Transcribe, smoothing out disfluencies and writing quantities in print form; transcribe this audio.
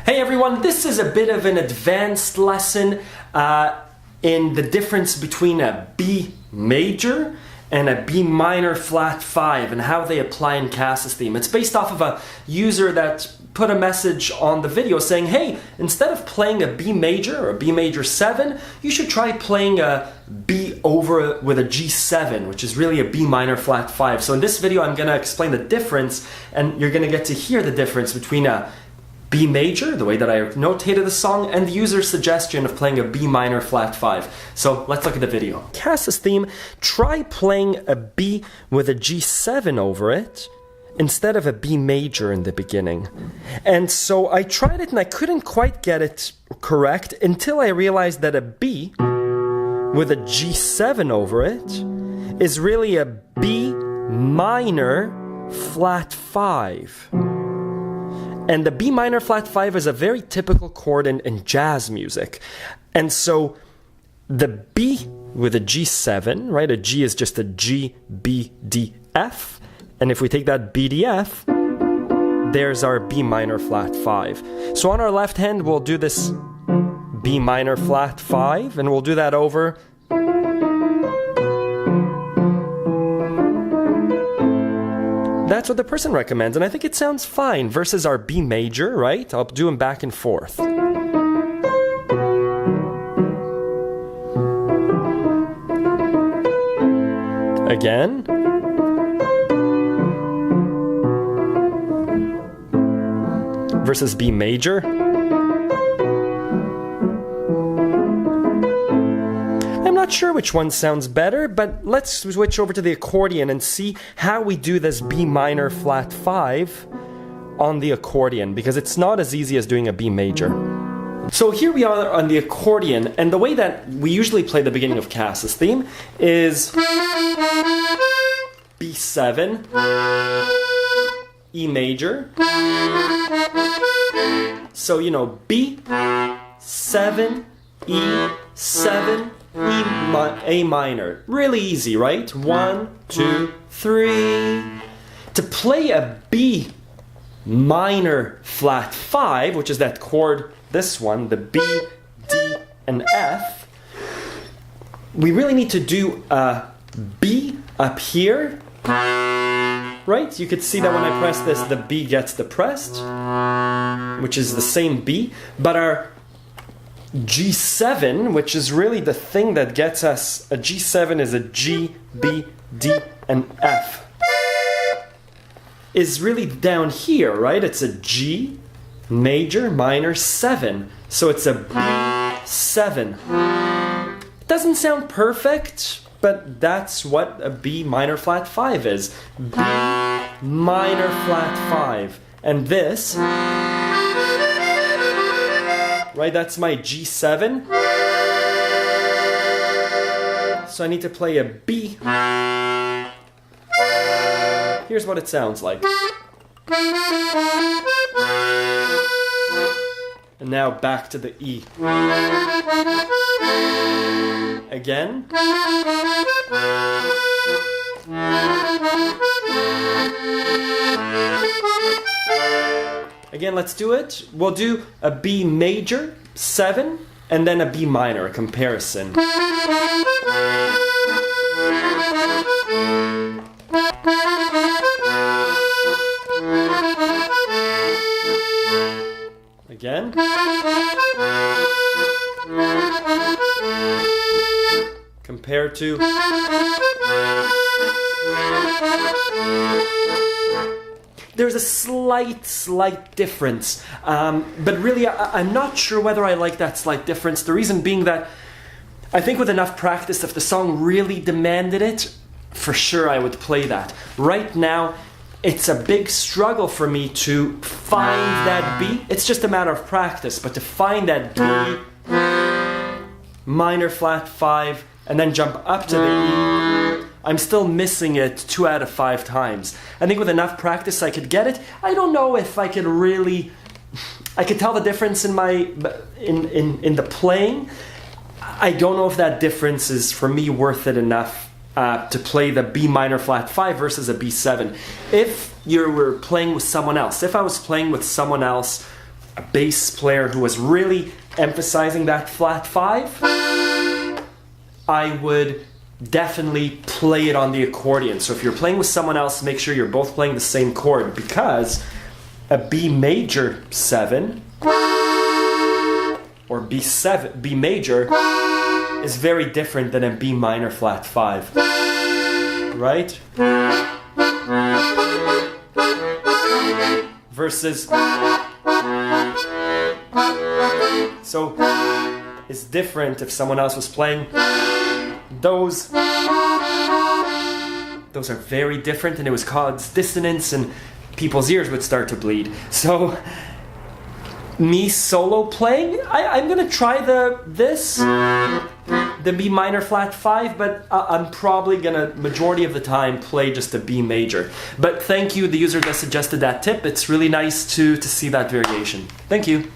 Hey everyone, this is a bit of an advanced lesson in the difference between a B major and a B minor flat 5 and how they apply in Kass Theme. It's based off of a user that put a message on the video saying, hey, instead of playing a B major or a B major 7, you should try playing a B over with a G7, which is really a B minor flat 5. So in this video I'm going to explain the difference, and you're going to get to hear the difference between a B major, the way that I notated the song, and the user's suggestion of playing a B minor flat 5. So let's look at the video. Kass Theme, try playing a B with a G7 over it instead of a B major in the beginning. And so I tried it and I couldn't quite get it correct until I realized that a B with a G7 over it is really a B minor flat 5. And the B minor flat 5 is a very typical chord in jazz music. And so the B with a G7, right? A G is just a G, B, D, F. And if we take that B, D, F, there's our B minor flat 5. So on our left hand, we'll do this B minor flat 5, and we'll do that over that's what the person recommends, and I think it sounds fine versus our B major, right? I'll do them back and forth. Again. Versus B major. I'm not sure which one sounds better, but let's switch over to the accordion and see how we do this B minor flat 5 on the accordion, because it's not as easy as doing a B major. So here we are on the accordion, and the way that we usually play the beginning of Kass Theme is B7, E major. So, you know, B, 7, E, 7, A minor. Really easy, right? 1, 2, 3. To play a B minor flat 5, which is that chord, this one, the B, D, and F, we really need to do a B up here, right? You could see that when I press this, the B gets depressed, which is the same B, but our G7, which is really the thing that gets us, a G7 is a G, B, D, and F, is really down here, right? It's a G major minor 7, so it's a B7. It doesn't sound perfect, but that's what a B minor flat 5 is. B minor flat 5. And this, right, that's my G7. So I need to play a B. Here's what it sounds like. And now back to the E. Again. Again, let's do it. We'll do a B major, 7, and then a B minor, a comparison. Again. Compared to there's a slight difference, but really I'm not sure whether I like that slight difference. The reason being that I think with enough practice, if the song really demanded it, for sure I would play that. Right now, it's a big struggle for me to find that B. It's just a matter of practice, but to find that B minor flat 5 and then jump up to the E, I'm still missing it 2 out of 5 times. I think with enough practice I could get it. I don't know if I could really, I could tell the difference in my in the playing. I don't know if that difference is for me worth it enough to play the B minor flat 5 versus a B7. If you were playing with someone else, if I was playing with someone else a bass player who was really emphasizing that flat 5, I would definitely play it on the accordion. So if you're playing with someone else, make sure you're both playing the same chord, because a B major 7 or B major is very different than a B minor flat 5, right? Versus, so it's different if someone else was playing those are very different, and it would cause dissonance and people's ears would start to bleed. So me solo playing, I'm gonna try the B minor flat 5, but I'm probably gonna majority of the time play just a B major. But thank you, the user that suggested that tip. It's really nice to see that variation. Thank you.